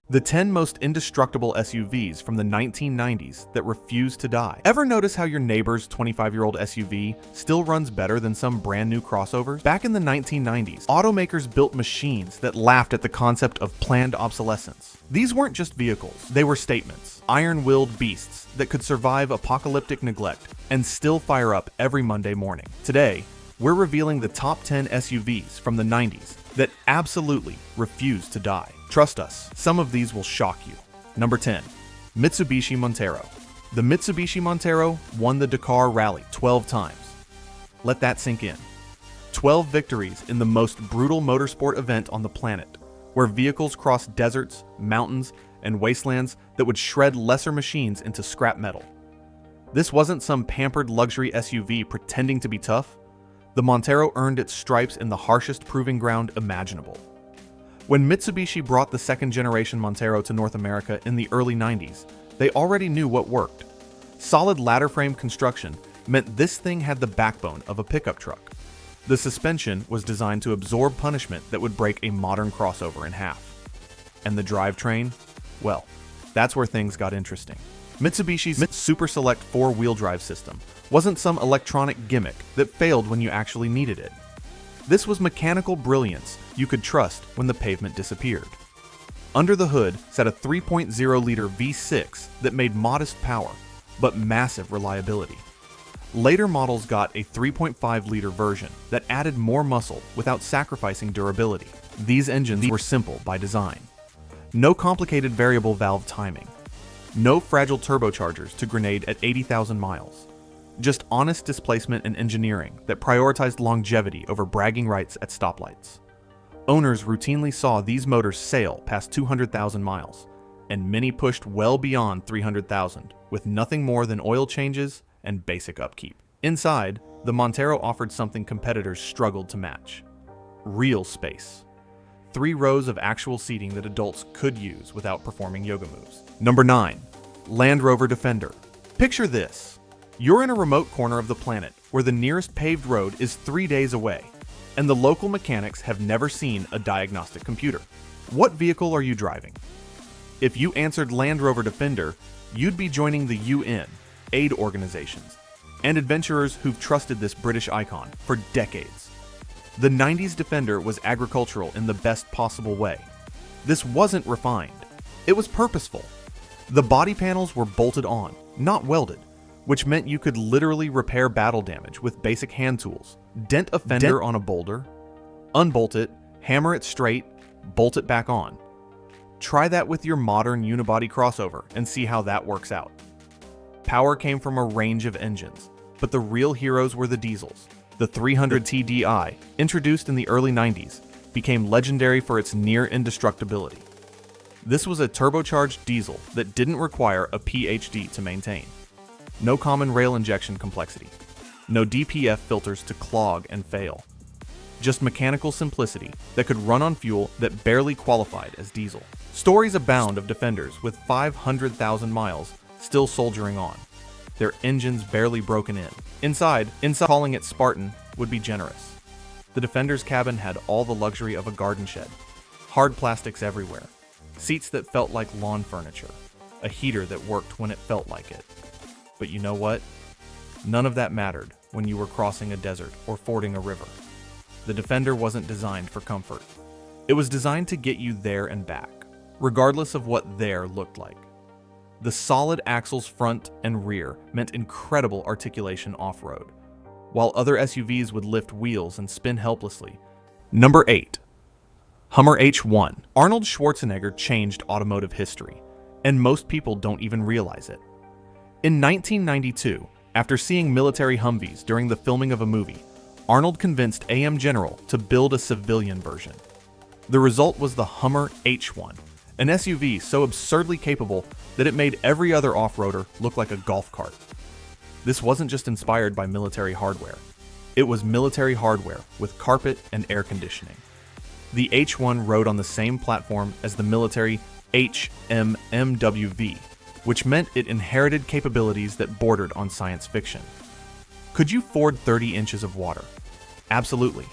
The 10 most indestructible SUVs from the 1990s that refuse to die. Ever notice how your neighbor's 25-year-old SUV still runs better than some brand new crossovers? Back in the 1990s, automakers built machines that laughed at the concept of planned obsolescence. These weren't just vehicles, they were statements. Iron-willed beasts that could survive apocalyptic neglect and still fire up every Monday morning. Today, we're revealing the top 10 SUVs from the 90s that absolutely refuse to die. Trust us, some of these will shock you. Number 10. Mitsubishi Montero. The Mitsubishi Montero won the Dakar Rally 12 times. Let that sink in. 12 victories in the most brutal motorsport event on the planet, where vehicles crossed deserts, mountains, and wastelands that would shred lesser machines into scrap metal. This wasn't some pampered luxury SUV pretending to be tough. The Montero earned its stripes in the harshest proving ground imaginable. When Mitsubishi brought the second-generation Montero to North America in the early 90s, they already knew what worked. Solid ladder frame construction meant this thing had the backbone of a pickup truck. The suspension was designed to absorb punishment that would break a modern crossover in half. And the drivetrain? Well, that's where things got interesting. Mitsubishi's Super Select 4-wheel drive system wasn't some electronic gimmick that failed when you actually needed it. This was mechanical brilliance you could trust when the pavement disappeared. Under the hood sat a 3.0-liter V6 that made modest power, but massive reliability. Later models got a 3.5-liter version that added more muscle without sacrificing durability. These engines were simple by design. No complicated variable valve timing. No fragile turbochargers to grenade at 80,000 miles. Just honest displacement and engineering that prioritized longevity over bragging rights at stoplights. Owners routinely saw these motors sail past 200,000 miles, and many pushed well beyond 300,000 with nothing more than oil changes and basic upkeep. Inside, the Montero offered something competitors struggled to match. Real space. 3 rows of actual seating that adults could use without performing yoga moves. Number 9. Land Rover Defender. Picture this. You're in a remote corner of the planet where the nearest paved road is 3 days away, and the local mechanics have never seen a diagnostic computer. What vehicle are you driving? If you answered Land Rover Defender, you'd be joining the UN, aid organizations, and adventurers who've trusted this British icon for decades. The 90s Defender was agricultural in the best possible way. This wasn't refined. It was purposeful. The body panels were bolted on, not welded, which meant you could literally repair battle damage with basic hand tools. Dent a fender on a boulder, unbolt it, hammer it straight, bolt it back on. Try that with your modern Unibody crossover and see how that works out. Power came from a range of engines, but the real heroes were the diesels. The 300T Di, introduced in the early 90s, became legendary for its near indestructibility. This was a turbocharged diesel that didn't require a PhD to maintain. No common rail injection complexity. No DPF filters to clog and fail. Just mechanical simplicity that could run on fuel that barely qualified as diesel. Stories abound of Defenders with 500,000 miles still soldiering on, their engines barely broken in. Inside, calling it Spartan would be generous. The Defender's cabin had all the luxury of a garden shed, hard plastics everywhere, seats that felt like lawn furniture, a heater that worked when it felt like it. But you know what? None of that mattered when you were crossing a desert or fording a river. The Defender wasn't designed for comfort. It was designed to get you there and back, regardless of what there looked like. The solid axles front and rear meant incredible articulation off-road, while other SUVs would lift wheels and spin helplessly. Number 8. Hummer H1. Arnold Schwarzenegger changed automotive history, and most people don't even realize it. In 1992, after seeing military Humvees during the filming of a movie, Arnold convinced AM General to build a civilian version. The result was the Hummer H1, an SUV so absurdly capable that it made every other off-roader look like a golf cart. This wasn't just inspired by military hardware. It was military hardware with carpet and air conditioning. The H1 rode on the same platform as the military HMMWV, which meant it inherited capabilities that bordered on science fiction. Could you ford 30 inches of water? Absolutely.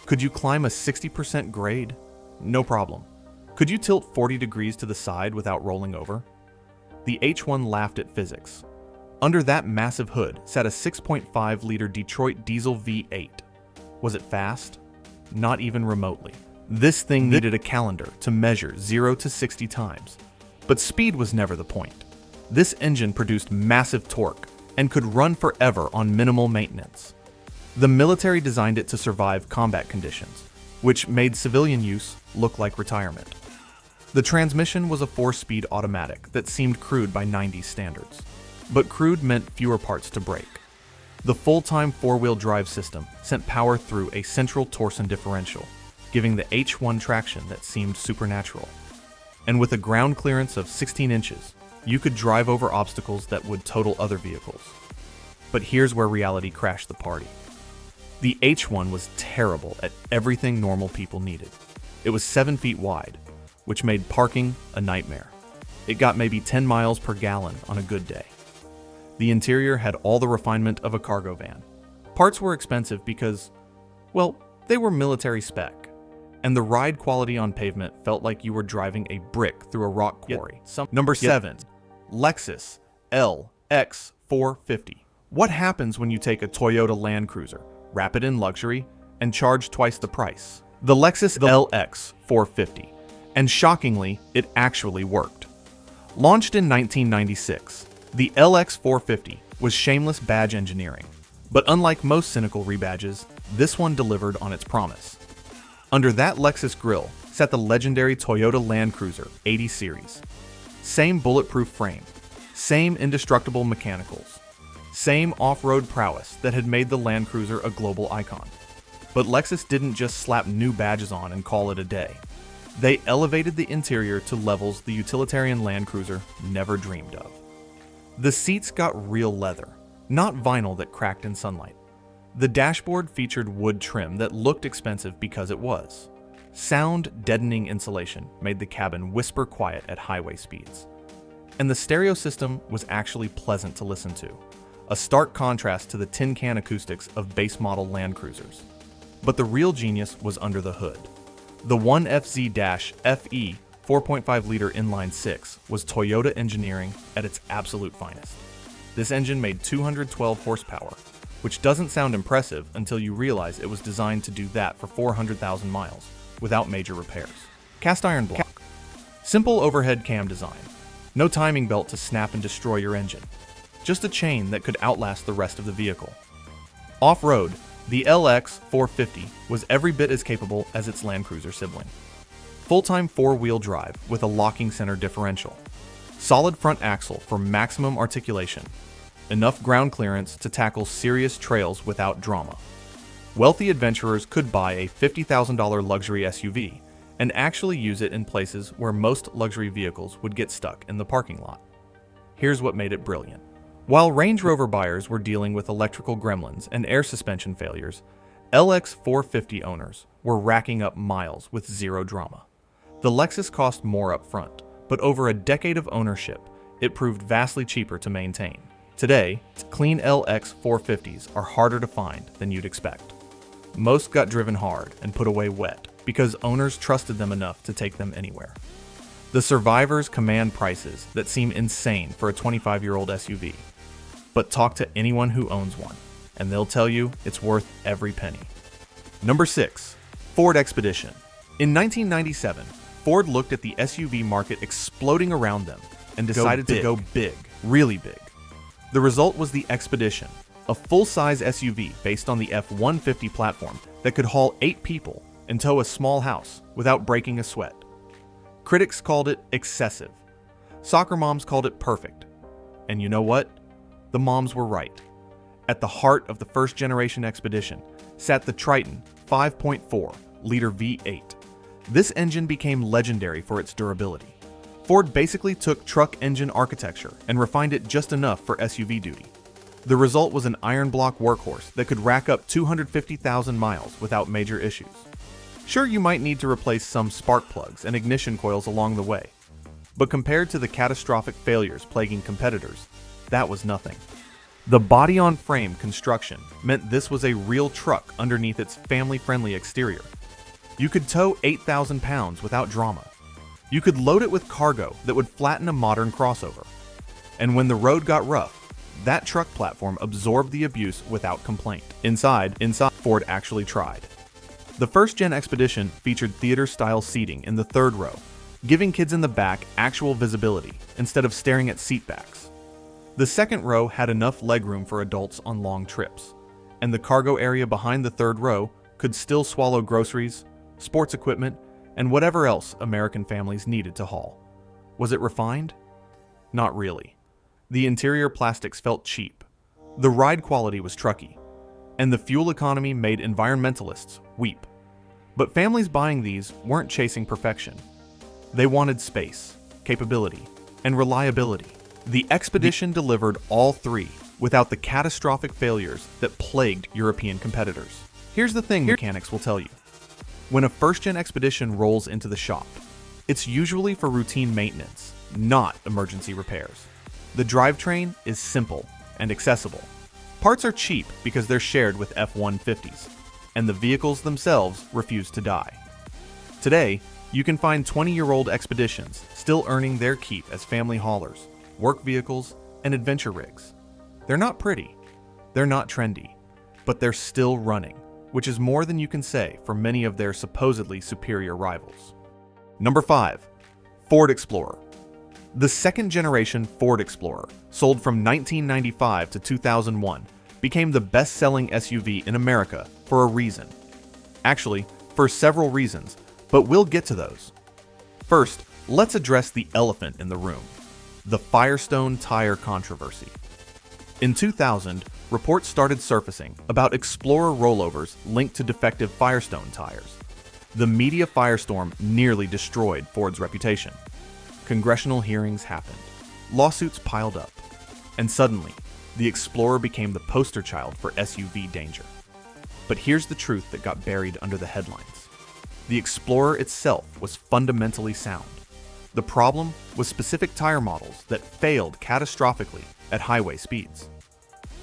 Could you climb a 60% grade? No problem. Could you tilt 40 degrees to the side without rolling over? The H1 laughed at physics. Under that massive hood sat a 6.5-liter Detroit diesel V8. Was it fast? Not even remotely. This thing needed a calendar to measure 0 to 60 times. But speed was never the point. This engine produced massive torque and could run forever on minimal maintenance. The military designed it to survive combat conditions, which made civilian use look like retirement. The transmission was a 4-speed automatic that seemed crude by 90s standards. But crude meant fewer parts to break. The full-time 4-wheel drive system sent power through a central torsion differential, giving the H1 traction that seemed supernatural. And with a ground clearance of 16 inches, you could drive over obstacles that would total other vehicles. But here's where reality crashed the party. The H1 was terrible at everything normal people needed. It was 7 feet wide, which made parking a nightmare. It got maybe 10 miles per gallon on a good day. The interior had all the refinement of a cargo van. Parts were expensive because, well, they were military spec. And the ride quality on pavement felt like you were driving a brick through a rock quarry. Number 7. Lexus LX 450. What happens when you take a Toyota Land Cruiser, wrap it in luxury, and charge twice the price? The Lexus LX 450. And shockingly, it actually worked. Launched in 1996, the LX 450 was shameless badge engineering. But unlike most cynical rebadges, this one delivered on its promise. Under that Lexus grille sat the legendary Toyota Land Cruiser 80 series. Same bulletproof frame, same indestructible mechanicals, same off-road prowess that had made the Land Cruiser a global icon. But Lexus didn't just slap new badges on and call it a day. They elevated the interior to levels the utilitarian Land Cruiser never dreamed of. The seats got real leather, not vinyl that cracked in sunlight. The dashboard featured wood trim that looked expensive because it was. Sound deadening insulation made the cabin whisper quiet at highway speeds. And the stereo system was actually pleasant to listen to, a stark contrast to the tin can acoustics of base model Land Cruisers. But the real genius was under the hood. The 1FZ-FE 4.5-liter inline-6 was Toyota engineering at its absolute finest. This engine made 212 horsepower, which doesn't sound impressive until you realize it was designed to do that for 400,000 miles without major repairs. Cast iron block. Simple overhead cam design. No timing belt to snap and destroy your engine. Just a chain that could outlast the rest of the vehicle. Off-road, the LX 450 was every bit as capable as its Land Cruiser sibling. Full-time 4-wheel drive with a locking center differential. Solid front axle for maximum articulation. Enough ground clearance to tackle serious trails without drama. Wealthy adventurers could buy a $50,000 luxury SUV and actually use it in places where most luxury vehicles would get stuck in the parking lot. Here's what made it brilliant. While Range Rover buyers were dealing with electrical gremlins and air suspension failures, LX 450 owners were racking up miles with zero drama. The Lexus cost more up front, but over a decade of ownership, it proved vastly cheaper to maintain. Today, clean LX 450s are harder to find than you'd expect. Most got driven hard and put away wet because owners trusted them enough to take them anywhere. The survivors command prices that seem insane for a 25-year-old SUV. But talk to anyone who owns one, and they'll tell you it's worth every penny. Number 6. Ford Expedition. In 1997, Ford looked at the SUV market exploding around them and decided to go big, really big. The result was the Expedition, a full-size SUV based on the F-150 platform that could haul 8 people and tow a small house without breaking a sweat. Critics called it excessive. Soccer moms called it perfect. And you know what? The moms were right. At the heart of the first-generation Expedition sat the Triton 5.4-liter V8. This engine became legendary for its durability. Ford basically took truck engine architecture and refined it just enough for SUV duty. The result was an iron block workhorse that could rack up 250,000 miles without major issues. Sure, you might need to replace some spark plugs and ignition coils along the way, but compared to the catastrophic failures plaguing competitors, that was nothing. The body-on-frame construction meant this was a real truck underneath its family-friendly exterior. You could tow 8,000 pounds without drama. You could load it with cargo that would flatten a modern crossover. And when the road got rough, that truck platform absorbed the abuse without complaint. Inside, Ford actually tried. The first-gen Expedition featured theater-style seating in the third row, giving kids in the back actual visibility instead of staring at seat backs. The second row had enough legroom for adults on long trips, and the cargo area behind the third row could still swallow groceries, sports equipment, and whatever else American families needed to haul. Was it refined? Not really. The interior plastics felt cheap, the ride quality was trucky, and the fuel economy made environmentalists weep. But families buying these weren't chasing perfection. They wanted space, capability, and reliability. The Expedition delivered all three without the catastrophic failures that plagued European competitors. Here's the thing mechanics will tell you. When a first-gen Expedition rolls into the shop, it's usually for routine maintenance, not emergency repairs. The drivetrain is simple and accessible. Parts are cheap because they're shared with F-150s, and the vehicles themselves refuse to die. Today, you can find 20-year-old Expeditions still earning their keep as family haulers, work vehicles, and adventure rigs. They're not pretty, they're not trendy, but they're still running, which is more than you can say for many of their supposedly superior rivals. Number 5. Ford Explorer. The second-generation Ford Explorer, sold from 1995 to 2001, became the best-selling SUV in America for a reason. Actually, for several reasons, but we'll get to those. First, let's address the elephant in the room, the Firestone tire controversy. In 2000, reports started surfacing about Explorer rollovers linked to defective Firestone tires. The media firestorm nearly destroyed Ford's reputation. Congressional hearings happened, lawsuits piled up, and suddenly, the Explorer became the poster child for SUV danger. But here's the truth that got buried under the headlines. The Explorer itself was fundamentally sound. The problem was specific tire models that failed catastrophically at highway speeds.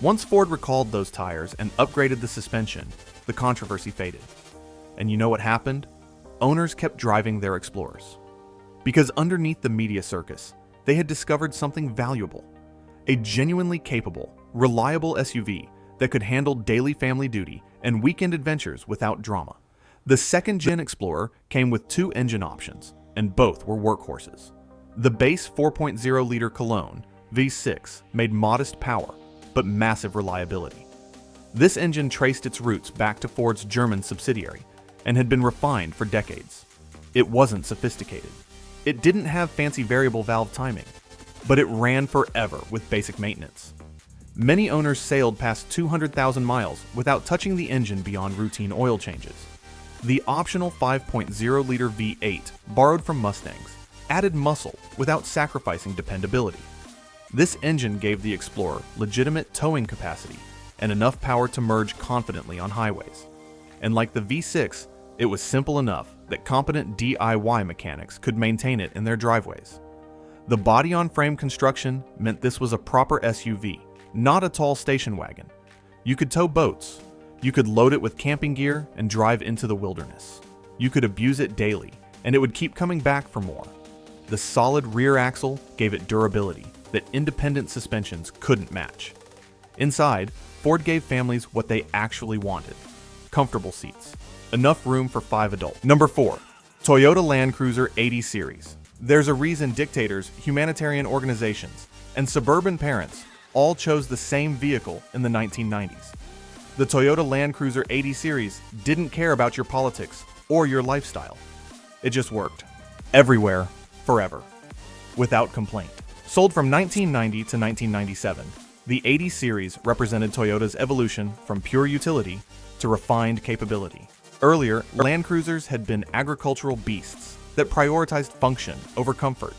Once Ford recalled those tires and upgraded the suspension, the controversy faded. And you know what happened? Owners kept driving their Explorers. Because underneath the media circus, they had discovered something valuable. A genuinely capable, reliable SUV that could handle daily family duty and weekend adventures without drama. The second-gen Explorer came with two engine options, and both were workhorses. The base 4.0-liter Cologne V6 made modest power, but massive reliability. This engine traced its roots back to Ford's German subsidiary and had been refined for decades. It wasn't sophisticated. It didn't have fancy variable valve timing, but it ran forever with basic maintenance. Many owners sailed past 200,000 miles without touching the engine beyond routine oil changes. The optional 5.0-liter V8, borrowed from Mustangs, added muscle without sacrificing dependability. This engine gave the Explorer legitimate towing capacity and enough power to merge confidently on highways. And like the V6, it was simple enough that competent DIY mechanics could maintain it in their driveways. The body-on-frame construction meant this was a proper SUV, not a tall station wagon. You could tow boats. You could load it with camping gear and drive into the wilderness. You could abuse it daily, and it would keep coming back for more. The solid rear axle gave it durability that independent suspensions couldn't match. Inside, Ford gave families what they actually wanted: comfortable seats, enough room for 5 adults. Number 4. Toyota Land Cruiser 80 Series. There's a reason dictators, humanitarian organizations, and suburban parents all chose the same vehicle in the 1990s. The Toyota Land Cruiser 80 Series didn't care about your politics or your lifestyle. It just worked. Everywhere, forever. Without complaint. Sold from 1990 to 1997, the 80 Series represented Toyota's evolution from pure utility to refined capability. Earlier, Land Cruisers had been agricultural beasts that prioritized function over comfort.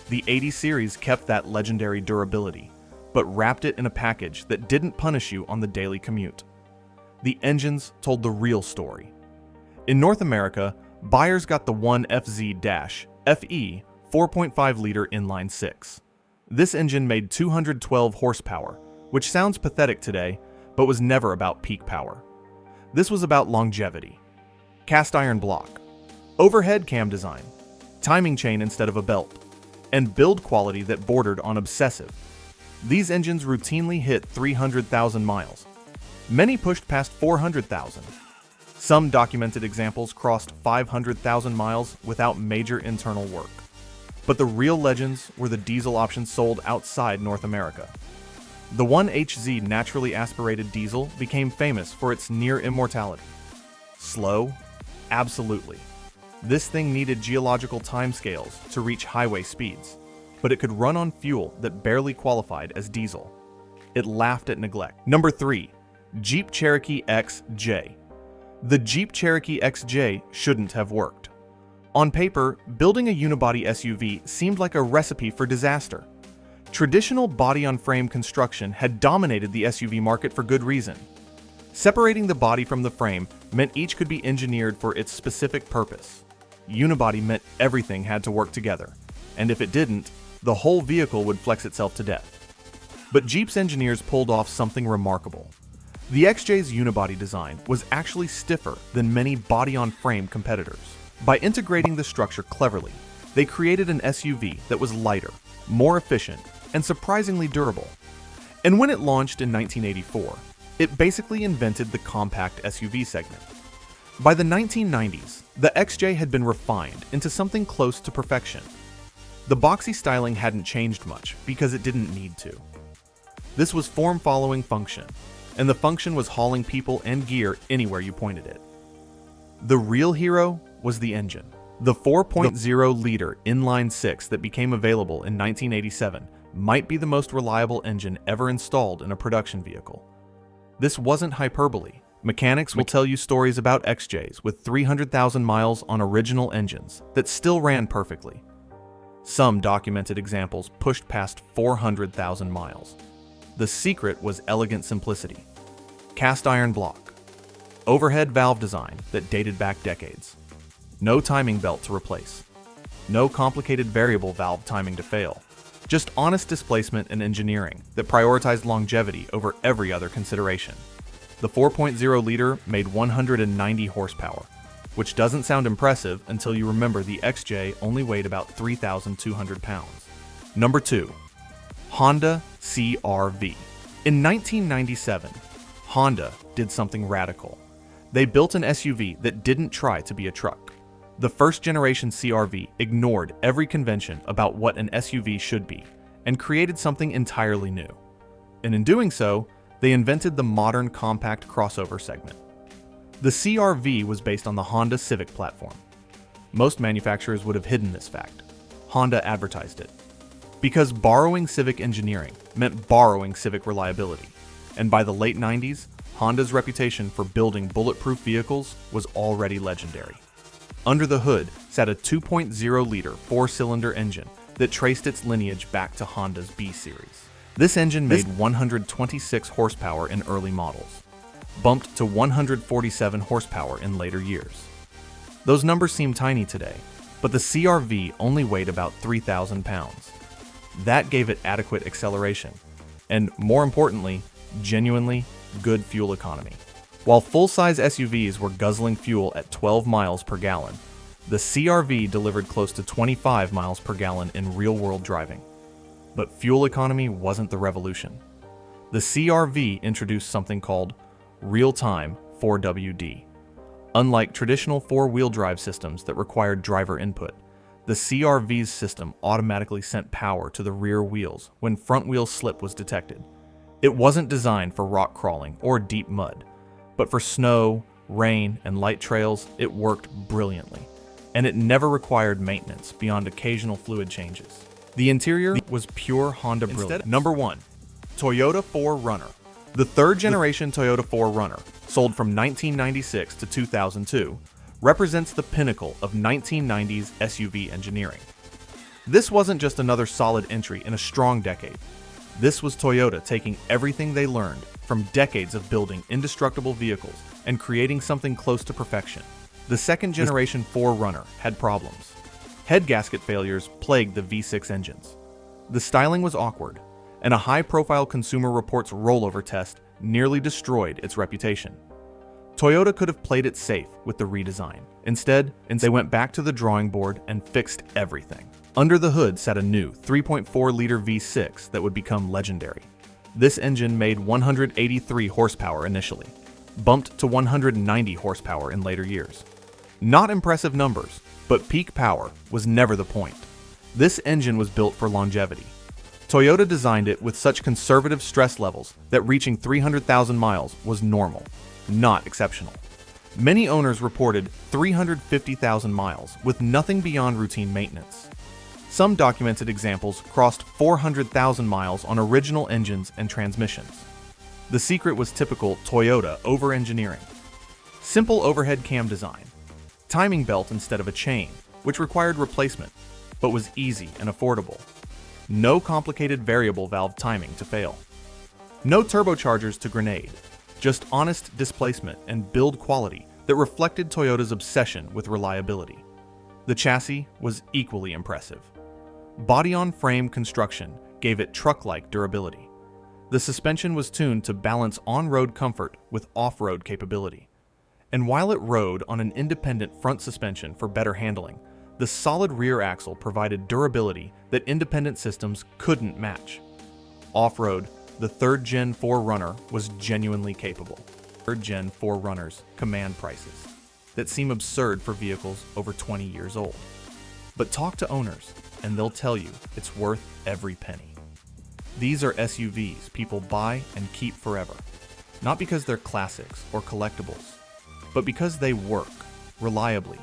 The 80 Series kept that legendary durability, but wrapped it in a package that didn't punish you on the daily commute. The engines told the real story. In North America, buyers got the 1FZ-FE 4.5-liter inline-6. This engine made 212 horsepower, which sounds pathetic today, but was never about peak power. This was about longevity. Cast iron block, overhead cam design, timing chain instead of a belt, and build quality that bordered on obsessive. These engines routinely hit 300,000 miles. Many pushed past 400,000. Some documented examples crossed 500,000 miles without major internal work. But the real legends were the diesel options sold outside North America. The 1HZ naturally aspirated diesel became famous for its near immortality. Slow? Absolutely. This thing needed geological timescales to reach highway speeds, but it could run on fuel that barely qualified as diesel. It laughed at neglect. Number 3. Jeep Cherokee XJ. The Jeep Cherokee XJ shouldn't have worked. On paper, building a unibody SUV seemed like a recipe for disaster. Traditional body-on-frame construction had dominated the SUV market for good reason. Separating the body from the frame meant each could be engineered for its specific purpose. Unibody meant everything had to work together, and if it didn't, the whole vehicle would flex itself to death. But Jeep's engineers pulled off something remarkable. The XJ's unibody design was actually stiffer than many body-on-frame competitors. By integrating the structure cleverly, they created an SUV that was lighter, more efficient, and surprisingly durable. And when it launched in 1984, it basically invented the compact SUV segment. By the 1990s, the XJ had been refined into something close to perfection. The boxy styling hadn't changed much because it didn't need to. This was form following function, and the function was hauling people and gear anywhere you pointed it. The real hero was the engine. The 4.0-liter inline-six that became available in 1987 might be the most reliable engine ever installed in a production vehicle. This wasn't hyperbole. Mechanics will tell you stories about XJs with 300,000 miles on original engines that still ran perfectly. Some documented examples pushed past 400,000 miles. The secret was elegant simplicity. Cast iron block. Overhead valve design that dated back decades. No timing belt to replace. No complicated variable valve timing to fail. Just honest displacement and engineering that prioritized longevity over every other consideration. The 4.0-liter made 190 horsepower, which doesn't sound impressive until you remember the XJ only weighed about 3,200 pounds. Number 2. Honda CR-V. In 1997, Honda did something radical. They built an SUV that didn't try to be a truck. The first-generation CR-V ignored every convention about what an SUV should be and created something entirely new. And in doing so, they invented the modern compact crossover segment. The CR-V was based on the Honda Civic platform. Most manufacturers would have hidden this fact. Honda advertised it. Because borrowing Civic engineering meant borrowing Civic reliability, and by the late 90s, Honda's reputation for building bulletproof vehicles was already legendary. Under the hood sat a 2.0-liter four-cylinder engine that traced its lineage back to Honda's B series. This engine made 126 horsepower in early models, bumped to 147 horsepower in later years. Those numbers seem tiny today, but the CR-V only weighed about 3,000 pounds. That gave it adequate acceleration, and more importantly, genuinely good fuel economy. While full-size SUVs were guzzling fuel at 12 miles per gallon, the CR-V delivered close to 25 miles per gallon in real-world driving. But fuel economy wasn't the revolution. The CR-V introduced something called real-time 4WD. Unlike traditional four-wheel drive systems that required driver input, the CR-V's system automatically sent power to the rear wheels when front-wheel slip was detected. It wasn't designed for rock crawling or deep mud, but for snow, rain, and light trails, it worked brilliantly, and it never required maintenance beyond occasional fluid changes. The interior was pure Honda brilliance. Number 1. Toyota 4Runner. The third-generation Toyota 4Runner, sold from 1996 to 2002, represents the pinnacle of 1990s SUV engineering. This wasn't just another solid entry in a strong decade. This was Toyota taking everything they learned from decades of building indestructible vehicles and creating something close to perfection. The second-generation 4Runner had problems. Head gasket failures plagued the V6 engines. The styling was awkward, and a high-profile Consumer Reports rollover test nearly destroyed its reputation. Toyota could have played it safe with the redesign, Instead, they went back to the drawing board and fixed everything. Under the hood sat a new 3.4-liter V6 that would become legendary. This engine made 183 horsepower initially, bumped to 190 horsepower in later years. Not impressive numbers, but peak power was never the point. This engine was built for longevity. Toyota designed it with such conservative stress levels that reaching 300,000 miles was normal, not exceptional. Many owners reported 350,000 miles with nothing beyond routine maintenance. Some documented examples crossed 400,000 miles on original engines and transmissions. The secret was typical Toyota over-engineering. Simple overhead cam design, timing belt instead of a chain, which required replacement, but was easy and affordable. No complicated variable valve timing to fail. No turbochargers to grenade, just honest displacement and build quality that reflected Toyota's obsession with reliability. The chassis was equally impressive. Body-on-frame construction gave it truck-like durability. The suspension was tuned to balance on-road comfort with off-road capability. And while it rode on an independent front suspension for better handling, the solid rear axle provided durability that independent systems couldn't match. Off-road, the third-gen 4Runner was genuinely capable. Third-gen 4Runners command prices that seem absurd for vehicles over 20 years old. But talk to owners, and they'll tell you it's worth every penny. These are SUVs people buy and keep forever, not because they're classics or collectibles, but because they work reliably,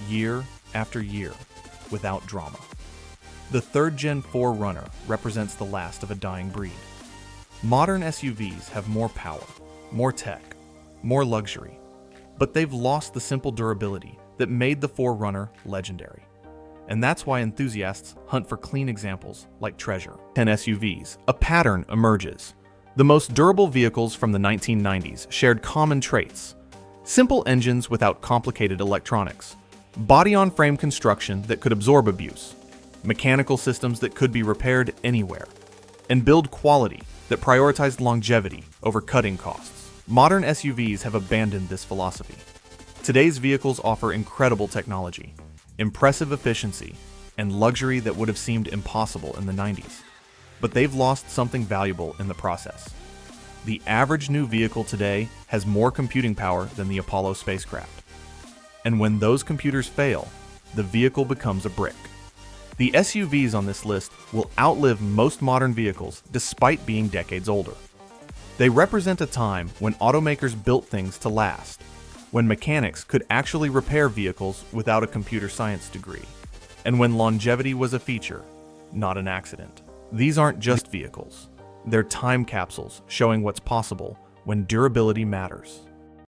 year after year, without drama. The third-gen 4Runner represents the last of a dying breed. Modern SUVs have more power, more tech, more luxury, but they've lost the simple durability that made the 4Runner legendary. And that's why enthusiasts hunt for clean examples like Treasure. 10 SUVs, a pattern emerges. The most durable vehicles from the 1990s shared common traits: simple engines without complicated electronics, body-on-frame construction that could absorb abuse, mechanical systems that could be repaired anywhere, and build quality that prioritized longevity over cutting costs. Modern SUVs have abandoned this philosophy. Today's vehicles offer incredible technology, impressive efficiency, and luxury that would have seemed impossible in the 90s. But they've lost something valuable in the process. The average new vehicle today has more computing power than the Apollo spacecraft. And when those computers fail, the vehicle becomes a brick. The SUVs on this list will outlive most modern vehicles despite being decades older. They represent a time when automakers built things to last, when mechanics could actually repair vehicles without a computer science degree, and when longevity was a feature, not an accident. These aren't just vehicles. They're time capsules showing what's possible when durability matters.